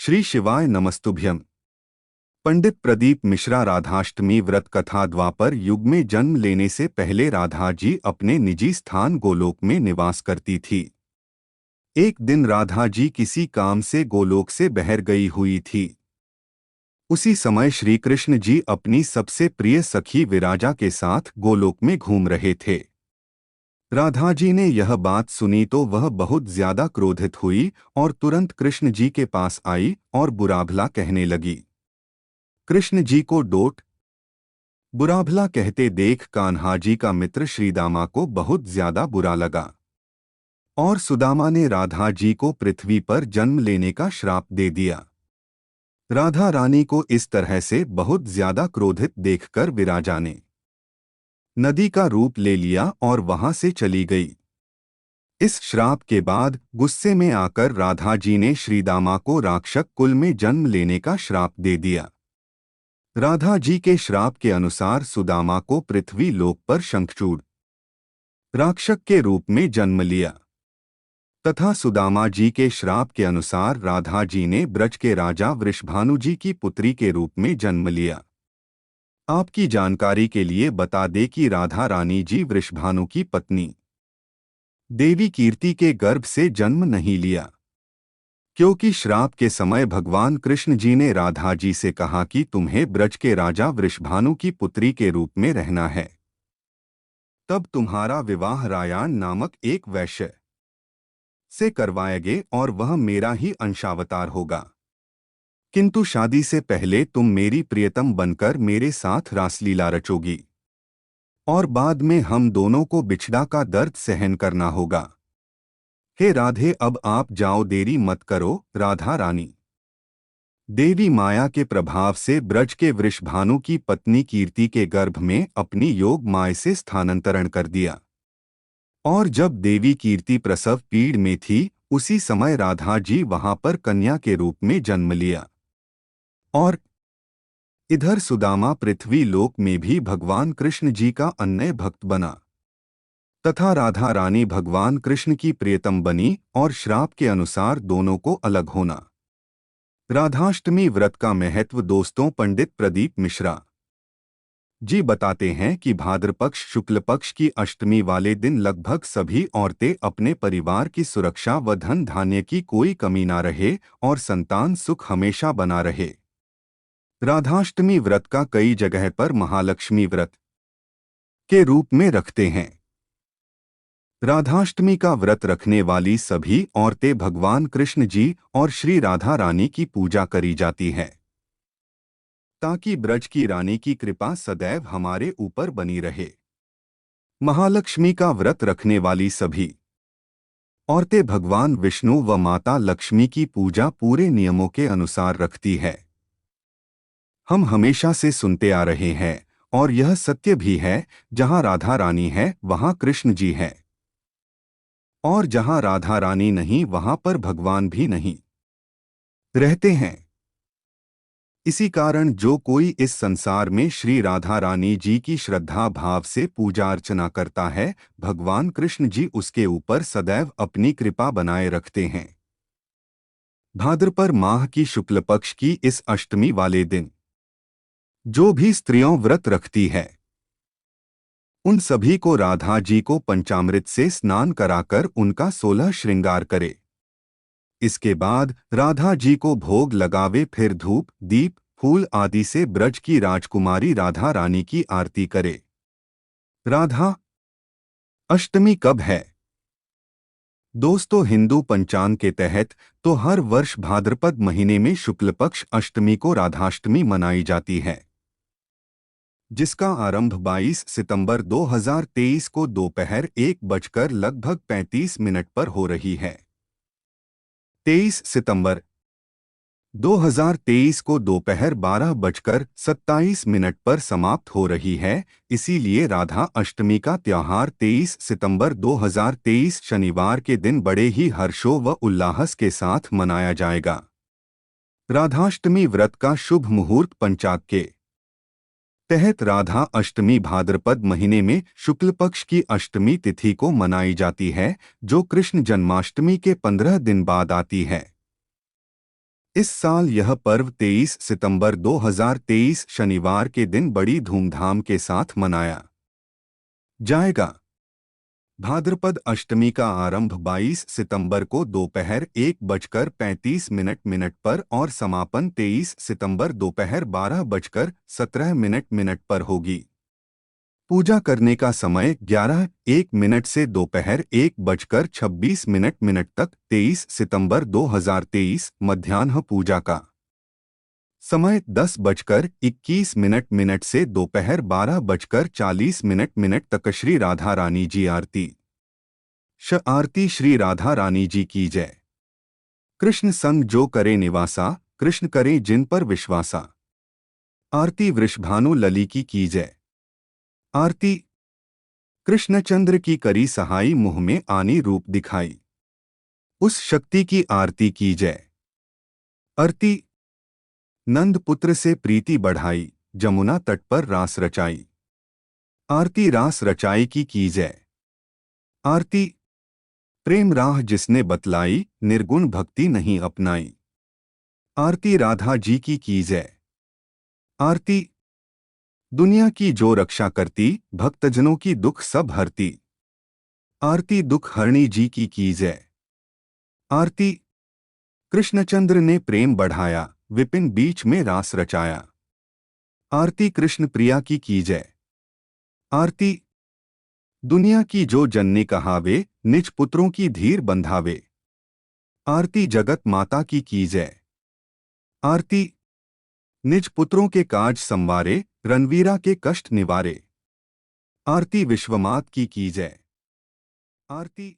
श्री शिवाय नमस्तुभ्यम। पंडित प्रदीप मिश्रा। राधाष्टमी व्रत कथा। द्वापर युग में जन्म लेने से पहले राधा जी अपने निजी स्थान गोलोक में निवास करती थी। एक दिन राधा जी किसी काम से गोलोक से बहर गई हुई थी। उसी समय श्री कृष्ण जी अपनी सबसे प्रिय सखी विराजा के साथ गोलोक में घूम रहे थे। राधा जी ने यह बात सुनी तो वह बहुत ज्यादा क्रोधित हुई और तुरंत कृष्ण जी के पास आई और बुरा भला कहने लगी। कृष्ण जी को डोट बुरा भला कहते देख कान्हा जी का मित्र श्रीदामा को बहुत ज्यादा बुरा लगा और सुदामा ने राधा जी को पृथ्वी पर जन्म लेने का श्राप दे दिया। राधा रानी को इस तरह से बहुत ज्यादा क्रोधित देखकर विराजा ने नदी का रूप ले लिया और वहां से चली गई। इस श्राप के बाद गुस्से में आकर राधा जी ने श्रीदामा को राक्षक कुल में जन्म लेने का श्राप दे दिया। राधा जी के श्राप के अनुसार सुदामा को पृथ्वी लोक पर शंखचूड़ राक्षक के रूप में जन्म लिया तथा सुदामा जी के श्राप के अनुसार राधा जी ने ब्रज के राजा वृषभानु जी की पुत्री के रूप में जन्म लिया। आपकी जानकारी के लिए बता दें कि राधा रानी जी वृषभानु की पत्नी देवी कीर्ति के गर्भ से जन्म नहीं लिया, क्योंकि श्राप के समय भगवान कृष्ण जी ने राधा जी से कहा कि तुम्हें ब्रज के राजा वृषभानु की पुत्री के रूप में रहना है। तब तुम्हारा विवाह रायान नामक एक वैश्य से करवाएंगे और वह मेरा ही अंशावतार होगा, किंतु शादी से पहले तुम मेरी प्रियतम बनकर मेरे साथ रासलीला रचोगी और बाद में हम दोनों को बिछड़ा का दर्द सहन करना होगा। हे राधे, अब आप जाओ, देरी मत करो। राधा रानी देवी माया के प्रभाव से ब्रज के वृषभानु की पत्नी कीर्ति के गर्भ में अपनी योग माया से स्थानांतरण कर दिया और जब देवी कीर्ति प्रसव पीड़ में थी उसी समय राधा जी वहां पर कन्या के रूप में जन्म लिया और इधर सुदामा पृथ्वी लोक में भी भगवान कृष्ण जी का अन्य भक्त बना तथा राधा रानी भगवान कृष्ण की प्रियतम बनी और श्राप के अनुसार दोनों को अलग होना। राधाष्टमी व्रत का महत्व। दोस्तों, पंडित प्रदीप मिश्रा जी बताते हैं कि भाद्रपक्ष शुक्ल पक्ष की अष्टमी वाले दिन लगभग सभी औरतें अपने परिवार की सुरक्षा व धन धान्य की कोई कमी ना रहे और संतान सुख हमेशा बना रहे। राधाष्टमी व्रत का कई जगह पर महालक्ष्मी व्रत के रूप में रखते हैं। राधाष्टमी का व्रत रखने वाली सभी औरतें भगवान कृष्ण जी और श्री राधा रानी की पूजा करी जाती है ताकि ब्रज की रानी की कृपा सदैव हमारे ऊपर बनी रहे। महालक्ष्मी का व्रत रखने वाली सभी औरतें भगवान विष्णु व माता लक्ष्मी की पूजा पूरे नियमों के अनुसार रखती है। हम हमेशा से सुनते आ रहे हैं और यह सत्य भी है, जहां राधा रानी है वहां कृष्ण जी है और जहां राधा रानी नहीं वहां पर भगवान भी नहीं रहते हैं। इसी कारण जो कोई इस संसार में श्री राधा रानी जी की श्रद्धा भाव से पूजा अर्चना करता है, भगवान कृष्ण जी उसके ऊपर सदैव अपनी कृपा बनाए रखते हैं। भाद्रपद माह की शुक्ल पक्ष की इस अष्टमी वाले दिन जो भी स्त्रियों व्रत रखती है उन सभी को राधा जी को पंचामृत से स्नान कराकर उनका 16 श्रृंगार करे। इसके बाद राधा जी को भोग लगावे, फिर धूप दीप फूल आदि से ब्रज की राजकुमारी राधा रानी की आरती करे। राधा अष्टमी कब है? दोस्तों, हिंदू पंचांग के तहत तो हर वर्ष भाद्रपद महीने में शुक्ल पक्ष अष्टमी को राधाष्टमी मनाई जाती है, जिसका आरंभ 22 सितंबर 2023 को दोपहर 1:35 पर हो रही है। 23 सितंबर 2023 को दोपहर 12:27 पर समाप्त हो रही है। इसीलिए राधा अष्टमी का त्योहार 23 सितंबर 2023 शनिवार के दिन बड़े ही हर्षो व उल्लास के साथ मनाया जाएगा। राधाष्टमी व्रत का शुभ मुहूर्त। पंचांग के तहत राधा अष्टमी भाद्रपद महीने में शुक्ल पक्ष की अष्टमी तिथि को मनाई जाती है, जो कृष्ण जन्माष्टमी के 15 दिन बाद आती है। इस साल यह पर्व 23 सितंबर 2023 शनिवार के दिन बड़ी धूमधाम के साथ मनाया जाएगा। भाद्रपद अष्टमी का आरंभ 22 सितंबर को दोपहर 1:35 पर और समापन 23 सितंबर दोपहर 12:17 पर होगी। पूजा करने का समय 11:01 से दोपहर 1:26 तक 23 सितंबर 2023 मध्याह्न पूजा का समय 10:21 से दोपहर 12:40 तक। श्री राधा रानी जी आरती। आरती। श्री राधा रानी जी की जय। कृष्ण संग जो करे निवासा, कृष्ण करे जिन पर विश्वासा। आरती। वृषभानु लली की जय। आरती। कृष्णचंद्र की करी सहाई, मुँह में आनी रूप दिखाई, उस शक्ति की आरती की जय। आरती। नंद पुत्र से प्रीति बढ़ाई, जमुना तट पर रास रचाई। आरती। रास रचाई की जय। आरती। प्रेम राह जिसने बतलाई, निर्गुण भक्ति नहीं अपनाई। आरती। राधा जी की जय। आरती। दुनिया की जो रक्षा करती, भक्तजनों की दुख सब हरती। आरती। दुख हरणी जी की जय। आरती। कृष्णचंद्र ने प्रेम बढ़ाया, विपिन बीच में रास रचाया। आरती। कृष्ण प्रिया की जय। आरती। दुनिया की जो जननी कहावे, निज पुत्रों की धीर बंधावे। आरती। जगत माता की जय। आरती। निज पुत्रों के काज संवारे, रणवीरा के कष्ट निवारे। आरती। विश्वमात की जय। आरती।